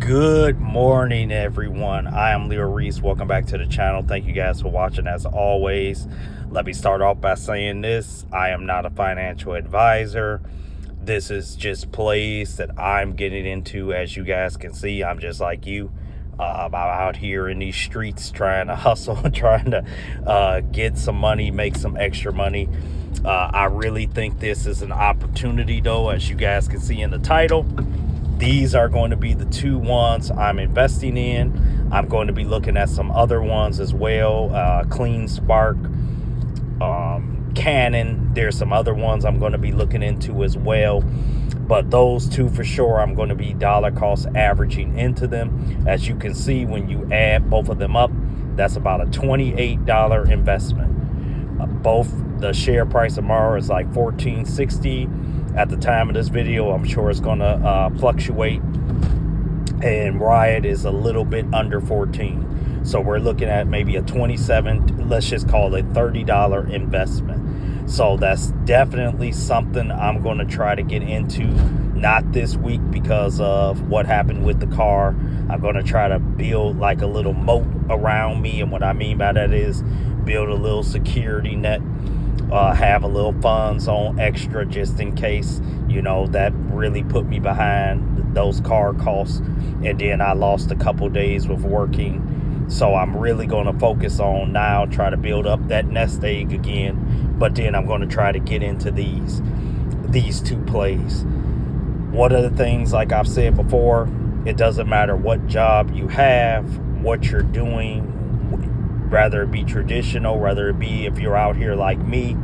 Good morning, everyone. I am Leo Reese. Welcome back to the channel. Thank you guys for watching as always. Let me start off by saying this. I am not a financial advisor. This is just plays that I'm getting into. As you guys can see, I'm just like you. I'm out here in these streets trying to hustle, trying to get some money, make some extra money. I really think this is an opportunity, though, as you guys can see in the title. These are going to be the two ones I'm investing in. I'm going to be looking at some other ones as well. Clean Spark, Canon. There's some other ones I'm going to be looking into as well. But those two for sure, I'm going to be dollar cost averaging into them. As you can see, when you add both of them up, that's about a $28 investment. Both the share price of Mara is like $14.60 at the time of this video. I'm sure it's going to fluctuate, and Riot is a little bit under 14. So we're looking at maybe a 27, let's just call it $30 investment. So that's definitely something I'm going to try to get into, not this week because of what happened with the car. I'm going to try to build like a little moat around me, and what I mean by that is build a little security net, have a little funds on extra just in case, you know, that really put me behind those car costs. And then I lost a couple days with working. So I'm really going to focus on now, try to build up that nest egg again. But then I'm going to try to get into these two plays. One of the things, like I've said before, it doesn't matter what job you have, what you're doing, rather it be traditional, rather it be if you're out here like me,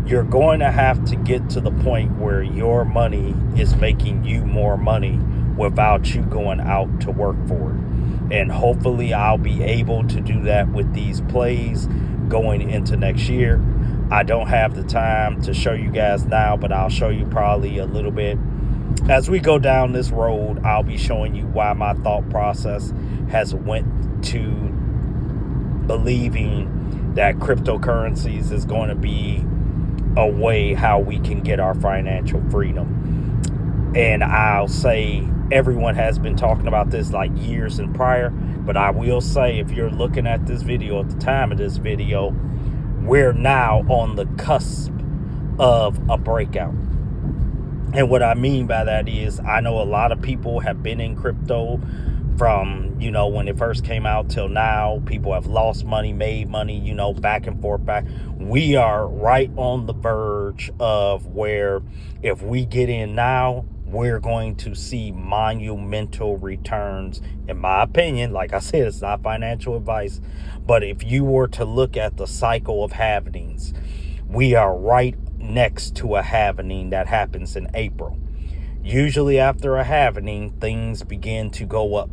you're going to have to get to the point where your money is making you more money without you going out to work for it. And hopefully I'll be able to do that with these plays going into next year. I don't have the time to show you guys now, but I'll show you probably a little bit as we go down this road. I'll be showing you why my thought process has went to believing that cryptocurrencies is going to be a way how we can get our financial freedom. And I'll say everyone has been talking about this like years and prior, but I will say if you're looking at this video at the time of this video, we're now on the cusp of a breakout. And what I mean by that is I know a lot of people have been in crypto from, you know, when it first came out till now. People have lost money, made money, you know, back and forth back. We are right on the verge of where if we get in now, we're going to see monumental returns, in my opinion. Like I said, it's not financial advice, but if you were to look at the cycle of halvenings, we are right next to a halvening that happens in April. Usually after a halvening, things begin to go up.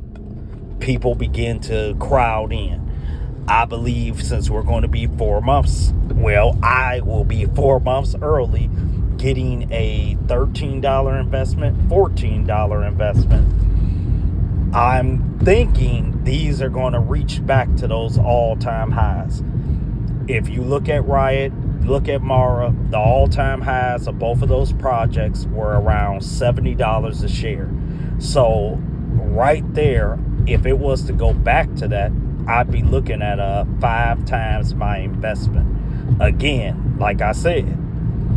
People begin to crowd in. I believe since we're going to be 4 months, well, I will be 4 months early, getting a $13 investment, $14 investment. I'm thinking these are going to reach back to those all-time highs. If you look at Riot, look at Mara, the all-time highs of both of those projects were around $70 a share. So right there, if it was to go back to that, I'd be looking at 5 times my investment. Again, like I said,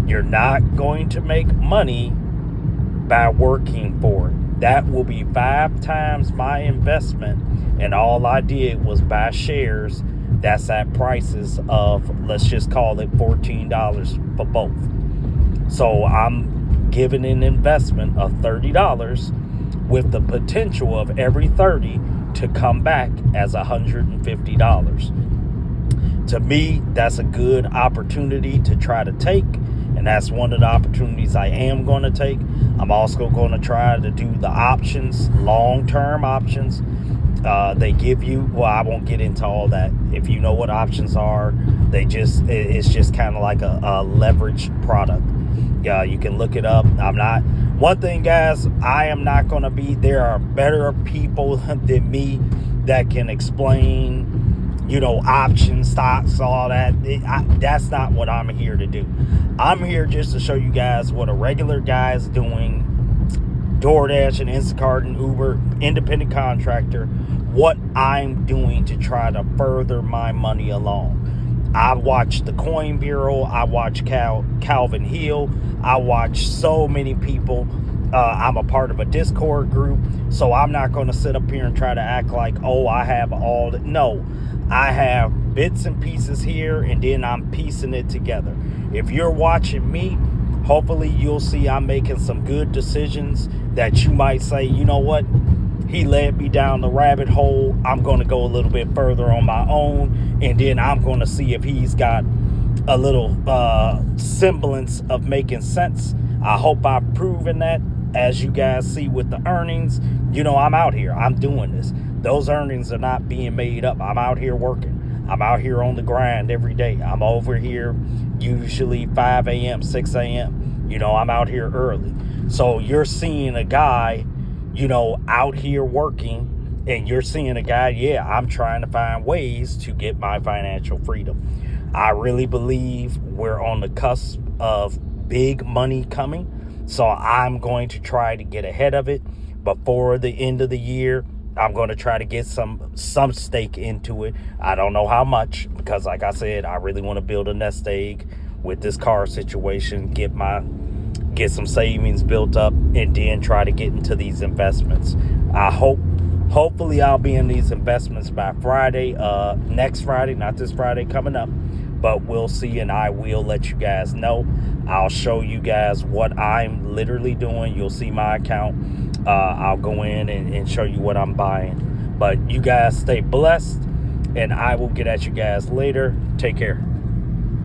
you're not going to make money by working for it. That will be 5 times my investment, and all I did was buy shares that's at prices of, let's just call it $14 for both. So I'm giving an investment of $30 with the potential of every 30 to come back as $150. To me, that's a good opportunity to try to take, and that's one of the opportunities I am going to take. I'm also going to try to do the options, long-term options. They give you, well, I won't get into all that. If you know what options are, it's just kind of like a leveraged product. Yeah, you can look it up. One thing, guys, I am not going to be, there are better people than me that can explain, you know, options, stocks, all that. That's not what I'm here to do. I'm here just to show you guys what a regular guy is doing DoorDash and Instacart and Uber, independent contractor, what I'm doing to try to further my money along. I watch the Coin Bureau. I watch Calvin Hill. I watch so many people. I'm a part of a Discord group, so I'm not going to sit up here and try to act like, oh, I have all the... No, I have bits and pieces here, and then I'm piecing it together. If you're watching me, hopefully you'll see I'm making some good decisions that you might say, you know what? He led me down the rabbit hole. I'm going to go a little bit further on my own, and then I'm going to see if he's got a little semblance of making sense. I hope I've proven that. As you guys see with the earnings, I'm out here. I'm doing this. Those earnings are not being made up. I'm out here working. I'm out here on the grind every day. I'm over here usually 5 a.m., 6 a.m. I'm out here early. So you're seeing a guy, out here working, and you're seeing a guy, I'm trying to find ways to get my financial freedom. I really believe we're on the cusp of big money coming. So I'm going to try to get ahead of it before the end of the year. I'm going to try to get some stake into it. I don't know how much, because like I said, I really want to build a nest egg with this car situation, get some savings built up, and then try to get into these investments. Hopefully I'll be in these investments by Friday, next Friday, not this Friday coming up, but we'll see, and I will let you guys know. I'll show you guys what I'm literally doing. You'll see my account. I'll go in and show you what I'm buying. But you guys stay blessed, and I will get at you guys later. Take care.